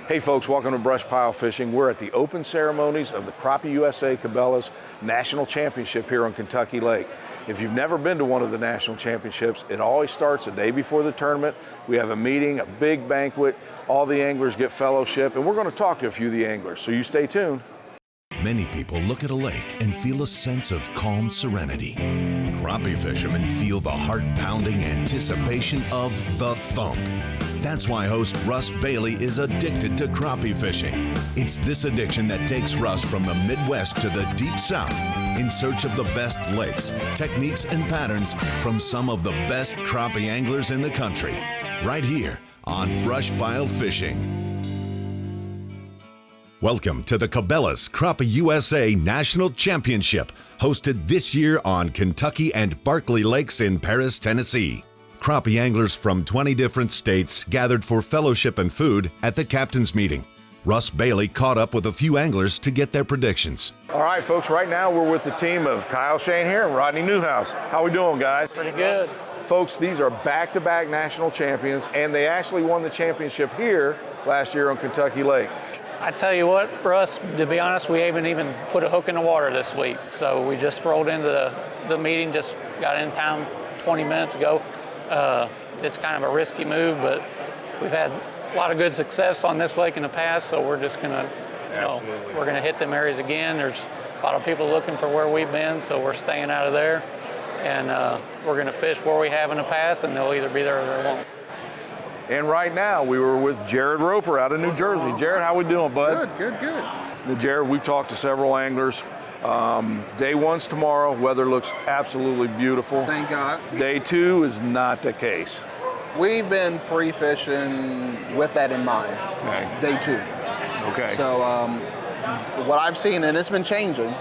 Hey folks, welcome to BrushPile Fishing. We're at the open ceremonies of the Crappie USA Cabela's National Championship here on Kentucky Lake. If you've never been to one of the national championships, it always starts a day before the tournament. We have a meeting, a big banquet, all the anglers get fellowship, and we're going to talk to a few of the anglers, so you stay tuned. Many people look at a lake and feel a sense of calm serenity. Crappie fishermen feel the heart-pounding anticipation of the thump. That's why host Russ Bailey is addicted to crappie fishing. It's this addiction that takes Russ from the Midwest to the Deep South in search of the best lakes, techniques, and patterns from some of the best crappie anglers in the country. Right here on BrushPile Fishing. Welcome to the Cabela's Crappie USA National Championship, hosted this year on Kentucky and Barkley Lakes in Paris, Tennessee. Crappie anglers from 20 different states gathered for fellowship and food at the captain's meeting. Russ Bailey caught up with a few anglers to get their predictions. All right, folks, right now we're with the team of Kyle Shane here and Rodney Newhouse. How we doing, guys? Pretty good. Folks, these are back-to-back national champions, and they actually won the championship here last year on Kentucky Lake. I tell you what, Russ, to be honest, we haven't even put a hook in the water this week. So we just rolled into the meeting, just got in town 20 minutes ago. It's kind of a risky move, but we've had a lot of good success on this lake in the past, so we're just gonna, we're gonna hit them areas again. There's a lot of people looking for where we've been, so we're staying out of there. And we're gonna fish where we have in the past, and they'll either be there or they won't. And right now, we were with Jared Roper out of New Jersey. Jared, how we doing, bud? Good. Now, Jared, we've talked to several anglers. Day one's tomorrow. Weather looks absolutely beautiful. Thank God. Day two is not the case. We've been pre-fishing with that in mind. Okay. Day two. Okay. So what I've seen, and it's been changing,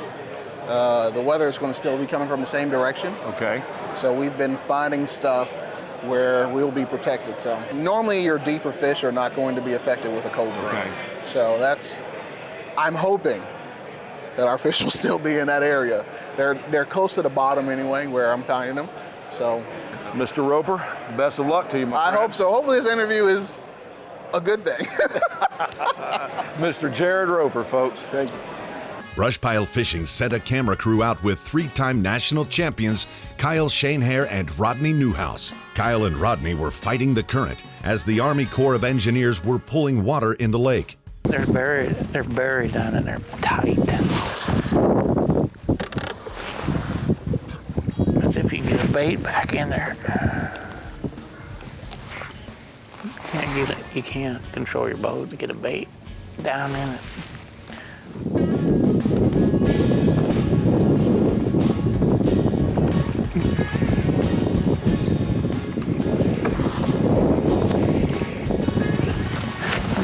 the weather is going to still be coming from the same direction. Okay. So we've been finding stuff where we'll be protected. So normally your deeper fish are not going to be affected with a cold front. Okay. So I'm hoping that our fish will still be in that area. They're close to the bottom anyway, where I'm finding them. So, Mr. Roper, best of luck to you, my friend. I hope so. Hopefully this interview is a good thing. Mr. Jared Roper, folks. Thank you. BrushPile Fishing sent a camera crew out with three-time national champions Kyle Shanehair and Rodney Newhouse. Kyle and Rodney were fighting the current as the Army Corps of Engineers were pulling water in the lake. They're buried down in there tight. Let's see if you can get a bait back in there. Can't get it. You can't control your boat to get a bait down in it.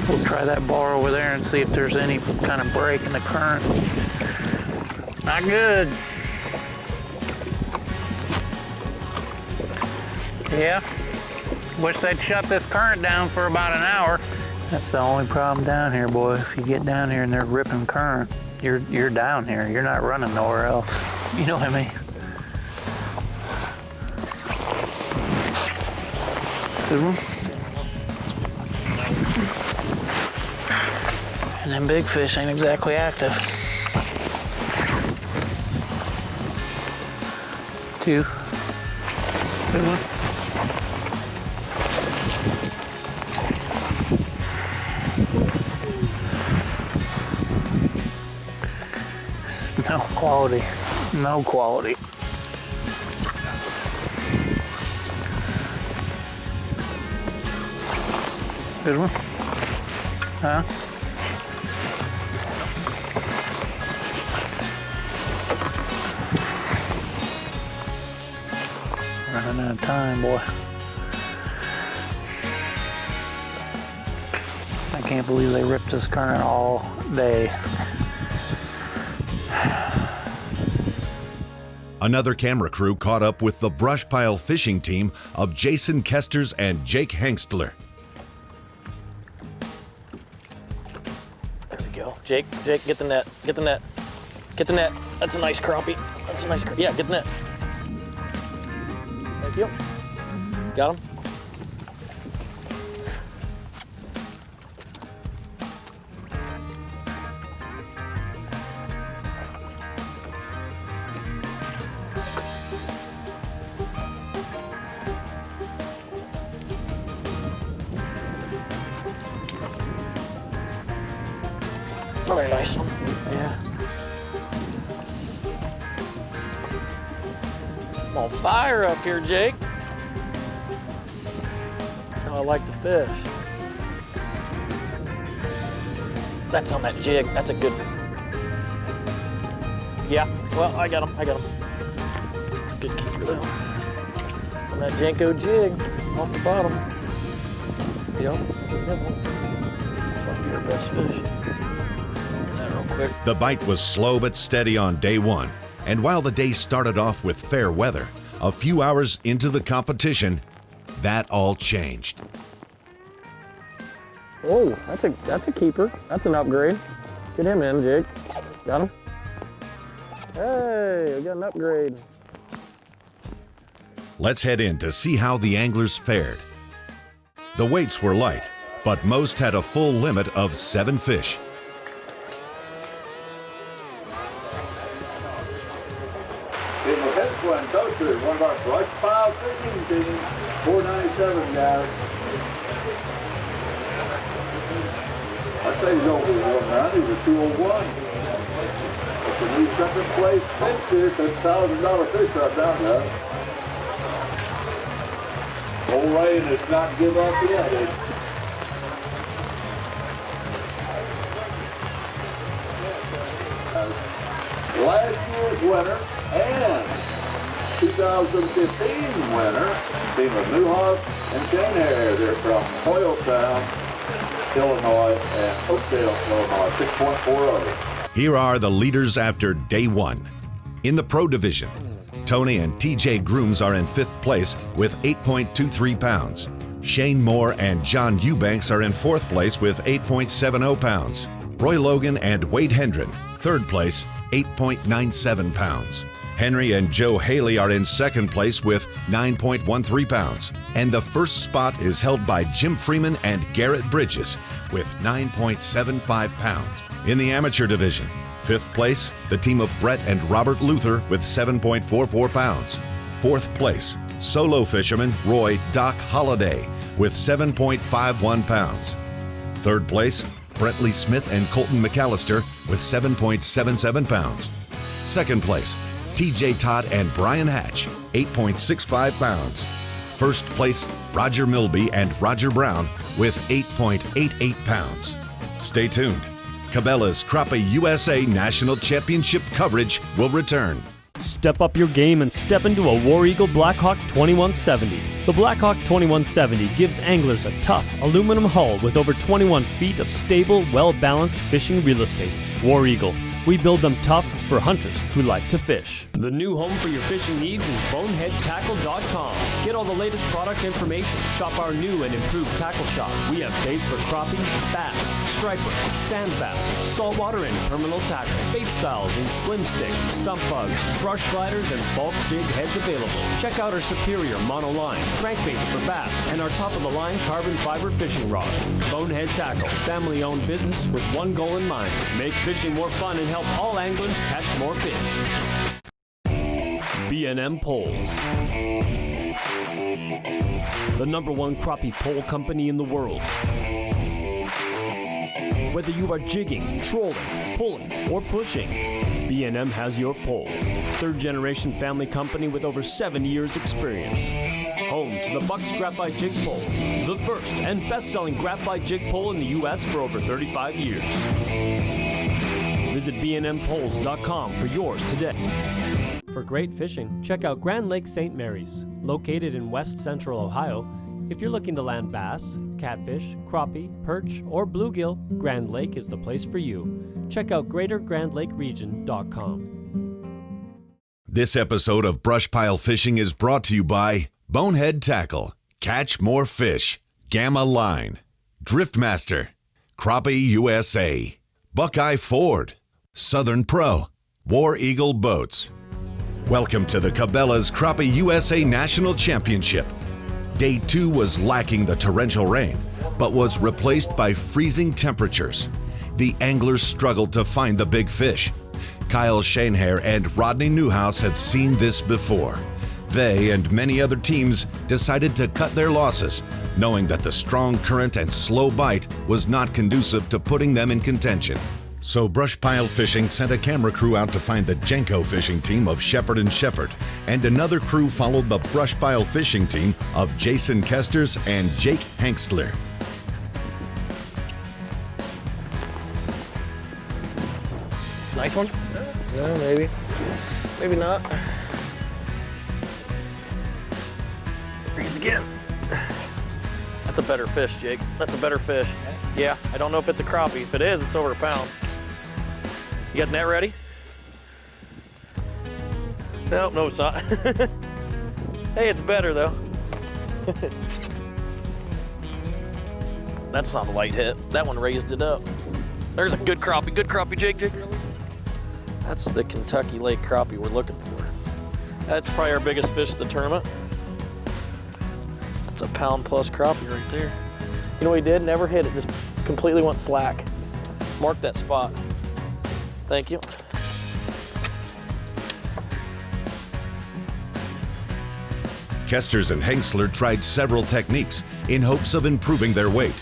We'll try that bar over there and see if there's any kind of break in the current. Not good. Yeah. Wish they'd shut this current down for about an hour. That's the only problem down here, boy. If you get down here and they're ripping current, you're down here. You're not running nowhere else. You know what I mean? Good one. And them big fish ain't exactly active. Two. Good one. No quality. No quality. Good one. Huh? Running out of time, boy. I can't believe they ripped this current all day. Another camera crew caught up with the BrushPile Fishing team of Jason Kesters and Jake Hengstler. There we go. Jake, get the net. Get the net. Get the net. That's a nice crappie. That's a nice crappie. Yeah, get the net. Thank you. Got him? Another nice one. Yeah. I'm on fire up here, Jake. That's how I like to fish. That's on that jig. That's a good. Yeah. Well, I got him. It's a good keeper though. On that Jenko jig off the bottom. Yep. This might be our best fish. That real quick. The bite was slow but steady on day one, and while the day started off with fair weather, a few hours into the competition, that all changed. Oh, that's a keeper. That's an upgrade. Get him in, Jake. Got him? Hey, we got an upgrade. Let's head in to see how the anglers fared. The weights were light, but most had a full limit of 7 fish. In the next one, Toaster, one of our BrushPile Fishing team, 497 guys. I'd say he's over 190, he's a 201. It's a new second place fish here, so it's $1,000 fish right now, guys. Old Ray does not give up yet. Last year's winner and 2015 winner, team of Newhawk and Shane. They're from Hoylestown, Illinois, and Oakdale, Illinois, 6.40. Here are the leaders after day one. In the pro division, Tony and TJ Grooms are in 5th place with 8.23 pounds. Shane Moore and John Eubanks are in 4th place with 8.70 pounds. Roy Logan and Wade Hendren, 3rd place, 8.97 pounds. Henry and Joe Haley are in 2nd place with 9.13 pounds. And the first spot is held by Jim Freeman and Garrett Bridges with 9.75 pounds. In the amateur division, 5th place, the team of Brett and Robert Luther with 7.44 pounds. 4th place, solo fisherman Roy Doc Holliday with 7.51 pounds. 3rd place, Brentley Smith and Colton McAllister with 7.77 pounds. 2nd place, TJ Todd and Brian Hatch, 8.65 pounds. 1st place, Roger Milby and Roger Brown with 8.88 pounds. Stay tuned. Cabela's Crappie USA National Championship coverage will return. Step up your game and step into a War Eagle Blackhawk 2170. The Blackhawk 2170 gives anglers a tough aluminum hull with over 21 feet of stable, well-balanced fishing real estate. War Eagle. We build them tough for hunters who like to fish. The new home for your fishing needs is BoneheadTackle.com. Get all the latest product information. Shop our new and improved tackle shop. We have baits for crappie, bass, striper, sand bass, saltwater and terminal tackle, bait styles in slim stick, stump bugs, brush gliders, and bulk jig heads available. Check out our superior monoline, crankbaits for bass, and our top-of-the-line carbon fiber fishing rods. Bonehead Tackle, family-owned business with one goal in mind: make fishing more fun and help all anglers catch more fish. B&M Poles, the #1 crappie pole company in the world. Whether you are jigging, trolling, pulling, or pushing, B&M has your pole. 3rd-generation family company with over 7 years experience. Home to the Bucks Graphite Jig Pole, the first and best-selling graphite jig pole in the U.S. for over 35 years. Visit bnmpoles.com for yours today. For great fishing, check out Grand Lake St. Mary's, located in west central Ohio. If you're looking to land bass, catfish, crappie, perch, or bluegill, Grand Lake is the place for you. Check out greatergrandlakeregion.com. This episode of BrushPile Fishing is brought to you by Bonehead Tackle, Catch More Fish, Gamma Line, Driftmaster, Crappie USA, Buckeye Ford, Southern Pro, War Eagle Boats. Welcome to the Cabela's Crappie USA National Championship. Day 2 was lacking the torrential rain, but was replaced by freezing temperatures. The anglers struggled to find the big fish. Kyle Shanehair and Rodney Newhouse have seen this before. They and many other teams decided to cut their losses, knowing that the strong current and slow bite was not conducive to putting them in contention. So BrushPile Fishing sent a camera crew out to find the Jenko fishing team of Shepard and Shepard, and another crew followed the BrushPile Fishing team of Jason Kesters and Jake Hankstler. Nice one? No, maybe. Maybe not. Freeze again. That's a better fish, Jake. That's a better fish. Yeah, I don't know if it's a crappie. If it is, it's over a pound. You got the net ready? No, it's not. Hey, it's better though. That's not a light hit. That one raised it up. There's a good crappie, Jake. That's the Kentucky Lake crappie we're looking for. That's probably our biggest fish of the tournament. That's a pound-plus crappie right there. You know what he did? Never hit it, just completely went slack. Mark that spot. Thank you. Kesters and Hankstler tried several techniques in hopes of improving their weight.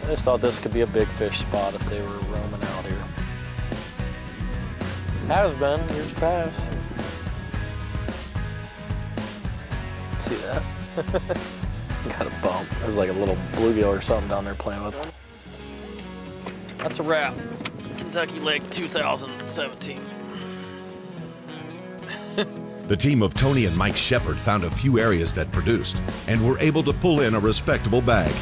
I just thought this could be a big fish spot if they were roaming out here. Has been, years past. See that? Got a bump. There's like a little bluegill or something down there playing with it. That's a wrap. Kentucky Lake 2017. The team of Tony and Mike Shepard found a few areas that produced and were able to pull in a respectable bag.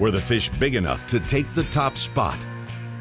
Were the fish big enough to take the top spot?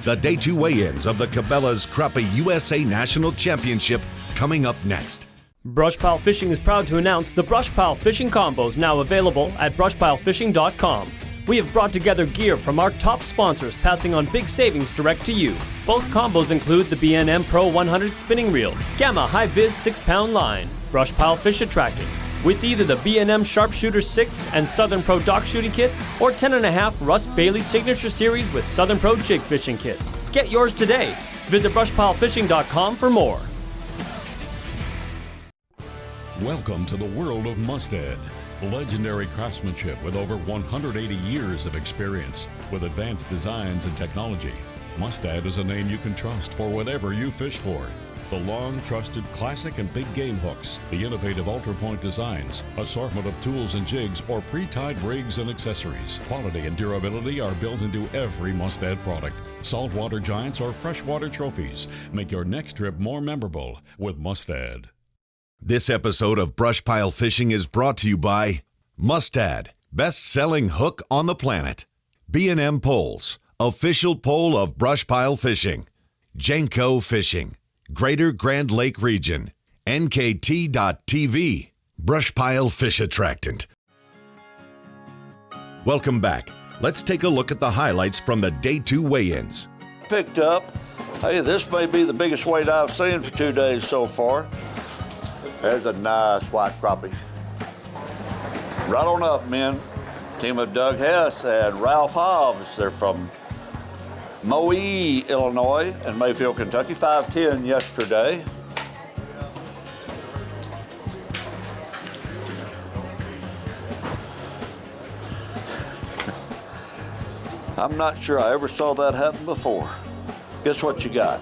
The Day 2 weigh-ins of the Cabela's Crappie USA National Championship coming up next. BrushPile Fishing is proud to announce the BrushPile Fishing Combos now available at brushpilefishing.com. We have brought together gear from our top sponsors, passing on big savings direct to you. Both combos include the B&M Pro 100 spinning reel, Gamma High Viz 6-pound line, BrushPile Fish Attractant, with either the B&M Sharpshooter 6 and Southern Pro Dock Shooting Kit, or 10.5 Russ Bailey Signature Series with Southern Pro Jig Fishing Kit. Get yours today. Visit brushpilefishing.com for more. Welcome to the world of Mustad. Legendary craftsmanship with over 180 years of experience with advanced designs and technology. Mustad is a name you can trust for whatever you fish for. The long trusted classic and big game hooks, the innovative Ultra Point designs, assortment of tools and jigs, or pre-tied rigs and accessories. Quality and durability are built into every Mustad product. Saltwater giants or freshwater trophies. Make your next trip more memorable with Mustad. This episode of BrushPile Fishing is brought to you by Mustad, best-selling hook on the planet. B&M Poles, official pole of BrushPile Fishing. Jenko Fishing, Greater Grand Lake Region. NKT.TV, BrushPile Fish Attractant. Welcome back. Let's take a look at the highlights from the Day 2 weigh-ins. Picked up, hey, this may be the biggest weight I've seen for 2 days so far. There's a nice white crappie. Right on up, men. Team of Doug Hess and Ralph Hobbs. They're from Moe, Illinois, and Mayfield, Kentucky. 5'10" yesterday. I'm not sure I ever saw that happen before. Guess what you got?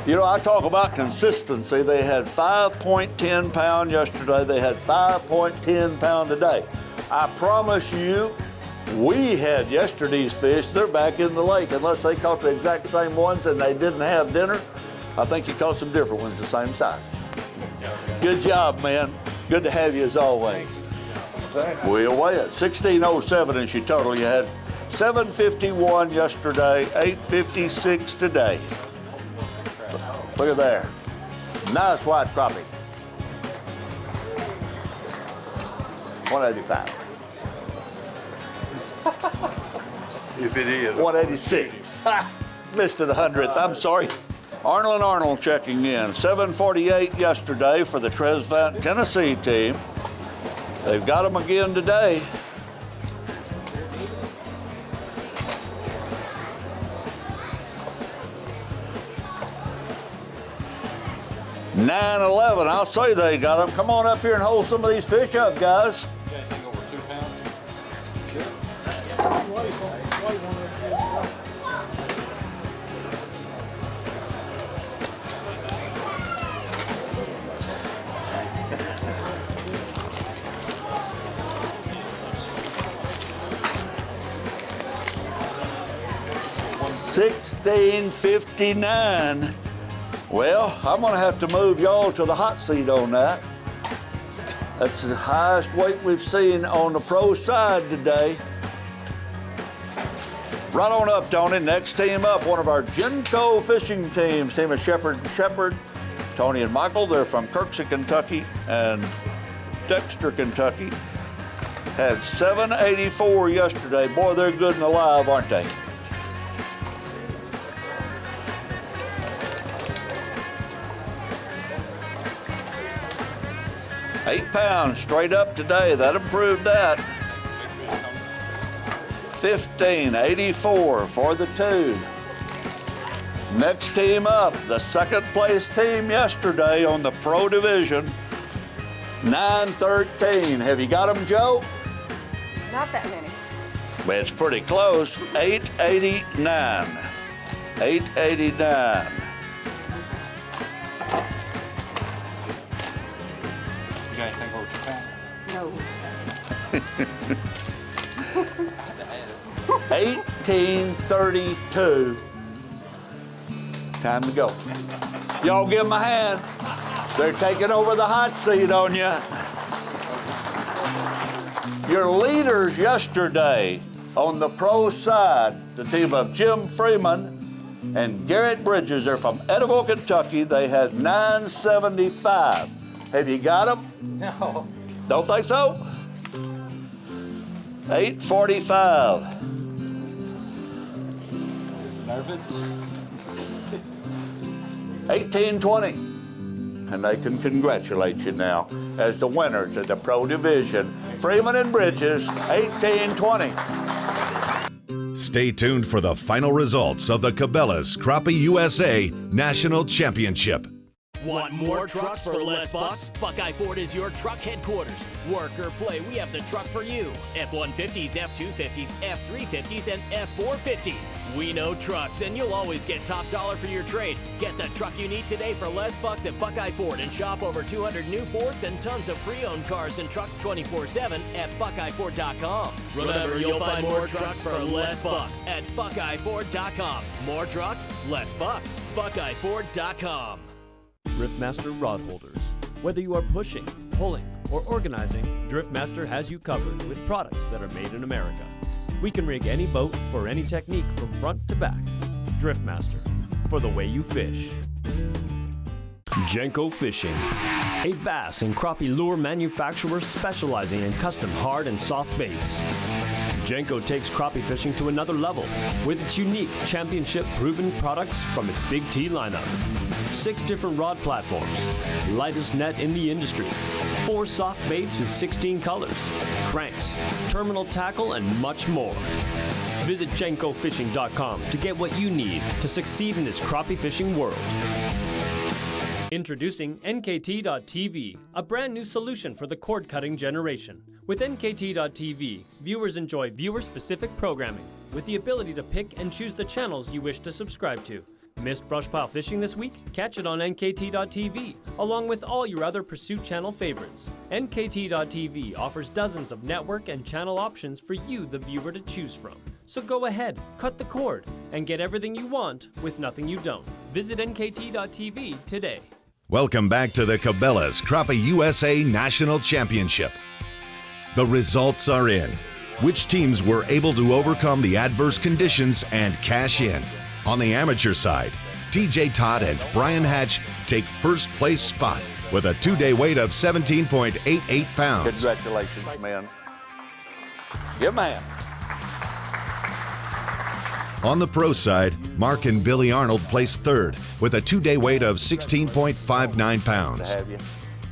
You know, I talk about consistency. They had 5.10 pound yesterday. They had 5.10 pound today. I promise you, we had yesterday's fish. They're back in the lake. Unless they caught the exact same ones and they didn't have dinner, I think you caught some different ones the same size. Good job, man. Good to have you as always. We'll weigh it. 1607 is your total. You had 751 yesterday, 856 today. Look at there. Nice white crappie. 185. If it is. 186. Missed it 100th. I'm sorry. Arnold and Arnold checking in. 748 yesterday for the Tresvant, Tennessee team. They've got them again today. $9.11. I'll say they got them. Come on up here and hold some of these fish up, guys. Anything over 2 pounds? 1659. Well, I'm gonna have to move y'all to the hot seat on that. That's the highest weight we've seen on the pro side today. Right on up, Tony. Next team up, one of our Genco fishing teams, team of Shepherd and Shepherd. Tony and Michael, they're from Kirksey, Kentucky and Dexter, Kentucky. Had 784 yesterday. Boy, they're good and alive, aren't they? £8 straight up today. That improved that. 1584 for the 2. Next team up, the second place team yesterday on the pro division. 913. Have you got them, Joe? Not that many. But it's pretty close. 889. 889. You got anything over 2 pounds? No. 1832. Time to go. Y'all give them a hand. They're taking over the hot seat on you. Your leaders yesterday on the pro side, the team of Jim Freeman and Garrett Bridges. They're from Edaville, Kentucky. They had 975. Have you got them? No. Don't think so? 845. Nervous? 1820. And they can congratulate you now as the winners of the pro division. Freeman and Bridges, 1820. Stay tuned for the final results of the Cabela's Crappie USA National Championship. Want more trucks for less bucks? Buckeye Ford is your truck headquarters. Work or play, we have the truck for you. F-150s, F-250s, F-350s, and F-450s. We know trucks, and you'll always get top dollar for your trade. Get the truck you need today for less bucks at Buckeye Ford and shop over 200 new Fords and tons of pre-owned cars and trucks 24/7 at BuckeyeFord.com. Remember, you'll find more trucks for less bucks at BuckeyeFord.com. More trucks, less bucks. BuckeyeFord.com. Driftmaster rod holders. Whether you are pushing, pulling, or organizing, Driftmaster has you covered with products that are made in America. We can rig any boat for any technique from front to back. Driftmaster, for the way you fish. Genco Fishing, a bass and crappie lure manufacturer specializing in custom hard and soft baits. Genco takes crappie fishing to another level with its unique championship-proven products from its Big T lineup. 6 different rod platforms, lightest net in the industry, 4 soft baits with 16 colors, cranks, terminal tackle, and much more. Visit GencoFishing.com to get what you need to succeed in this crappie fishing world. Introducing NKT.TV, a brand new solution for the cord-cutting generation. With NKT.TV, viewers enjoy viewer-specific programming with the ability to pick and choose the channels you wish to subscribe to. Missed BrushPile Fishing this week? Catch it on NKT.TV, along with all your other Pursuit Channel favorites. NKT.TV offers dozens of network and channel options for you, the viewer, to choose from. So go ahead, cut the cord, and get everything you want with nothing you don't. Visit NKT.TV today. Welcome back to the Cabela's Crappie USA National Championship. The results are in. Which teams were able to overcome the adverse conditions and cash in? On the amateur side, TJ Todd and Brian Hatch take first place spot with a 2-day weight of 17.88 pounds. Congratulations, man. Give him a hand. On the pro side, Mark and Billy Arnold placed third with a 2-day weight of 16.59 pounds. To have you.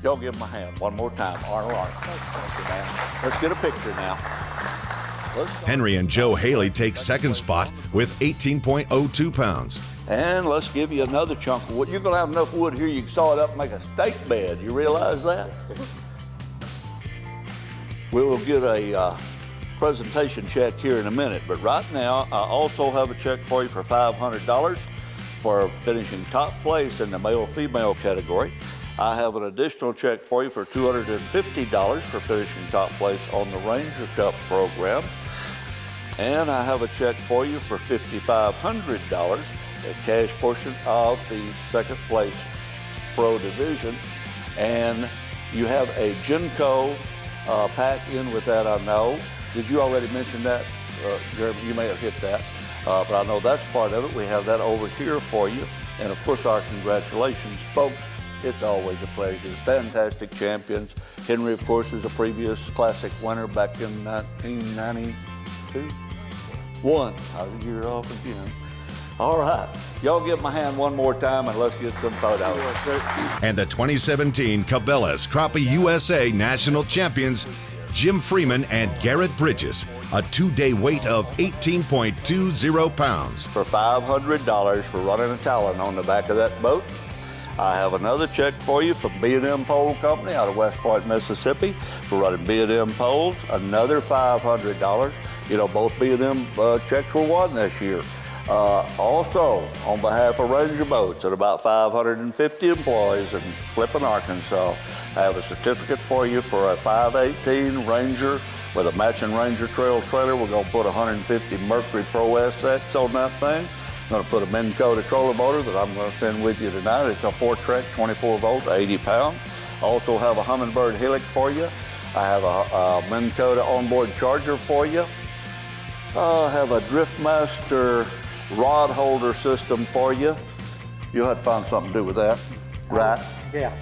Y'all give him a hand one more time. Arnold. Thank you, man. Let's get a picture now. Henry and Joe Haley take second spot with 18.02 pounds. And let's give you another chunk of wood. You're going to have enough wood here you can saw it up and make a steak bed. You realize that? We will get a presentation check here in a minute, but right now I also have a check for you for $500 for finishing top place in the male-female category. I have an additional check for you for $250 for finishing top place on the Ranger Cup program. And I have a check for you for $5,500, a cash portion of the second place pro division. And you have a Genco pack in with that, I know. Did you already mention that, Jeremy? You may have hit that, but I know that's part of it. We have that over here for you. And of course, our congratulations, folks. It's always a pleasure. Fantastic champions. Henry, of course, is a previous classic winner back in 1992. Won. I was a year off again. All right. Y'all give him a hand one more time and let's get some photos. And the 2017 Cabela's Crappie USA National Champions, Jim Freeman and Garrett Bridges, a 2-day weight of 18.20 pounds. For $500 for running a talon on the back of that boat. I have another check for you from B&M Pole Company out of West Point, Mississippi for running B&M poles, another $500. You know, both B&M checks were won this year. Also, on behalf of Ranger Boats and about 550 employees in Flippin, Arkansas, I have a certificate for you for a 518 Ranger with a matching Ranger Trail trailer. We're going to put 150 Mercury Pro SX on that thing. I'm going to put a Minn Kota trolling motor that I'm going to send with you tonight. It's a 4-track, 24 volt, 80 pound. I also have a Humminbird Helix for you. I have a Minn Kota onboard charger for you. I have a Driftmaster rod holder system for you. You'll have to find something to do with that, right? Yeah.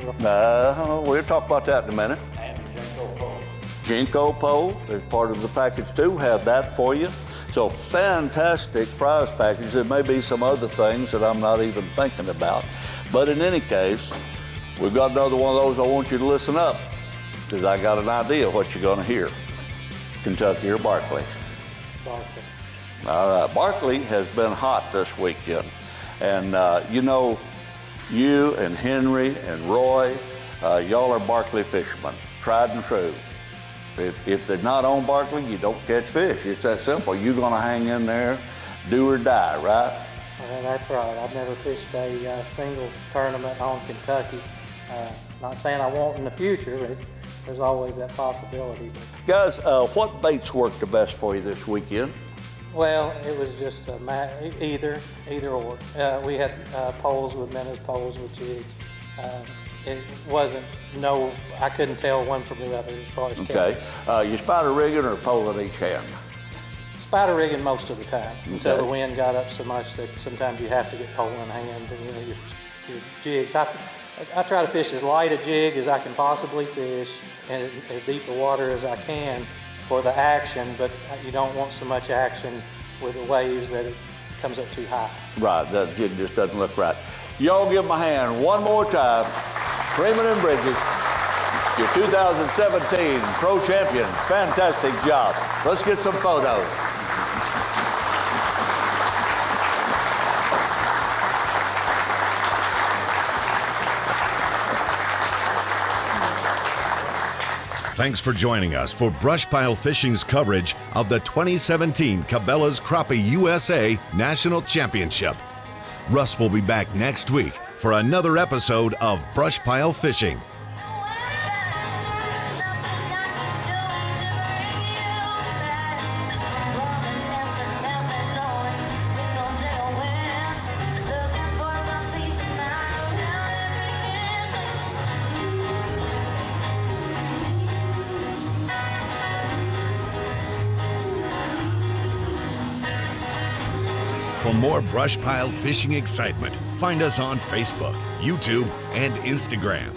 We'll talk about that in a minute. And Genco pole. Genco pole is part of the package too. Have that for you. So fantastic prize package. There may be some other things that I'm not even thinking about. But in any case, we've got another one of those. I want you to listen up because I got an idea of what you're going to hear. Kentucky or Barkley? Barkley. All right, Barkley has been hot this weekend. And you know, you and Henry and Roy, y'all are Barkley fishermen, tried and true. If they're not on Barkley, you don't catch fish. It's that simple. You're going to hang in there, do or die, right? Well, that's right. I've never fished a single tournament on Kentucky. Not saying I won't in the future, but there's always that possibility. Guys, what baits worked the best for you this weekend? Well, it was just either or. We had poles with minnows, poles with jigs. It wasn't, I couldn't tell one from the other as far as Okay. You spider rigging or pole in each hand? Spider rigging most of the time until the wind got up so much that sometimes you have to get pole in hand and your jigs. I try to fish as light a jig as I can possibly fish and as deep a water as I can for the action, but you don't want so much action with the waves that it comes up too high. Right, that jig just doesn't look right. Y'all give them a hand one more time. Freeman and Bridges, your 2017 Pro Champion. Fantastic job. Let's get some photos. Thanks for joining us for BrushPile Fishing's coverage of the 2017 Cabela's Crappie USA National Championship. Russ will be back next week for another episode of BrushPile Fishing. For more BrushPile Fishing excitement, find us on Facebook, YouTube, and Instagram.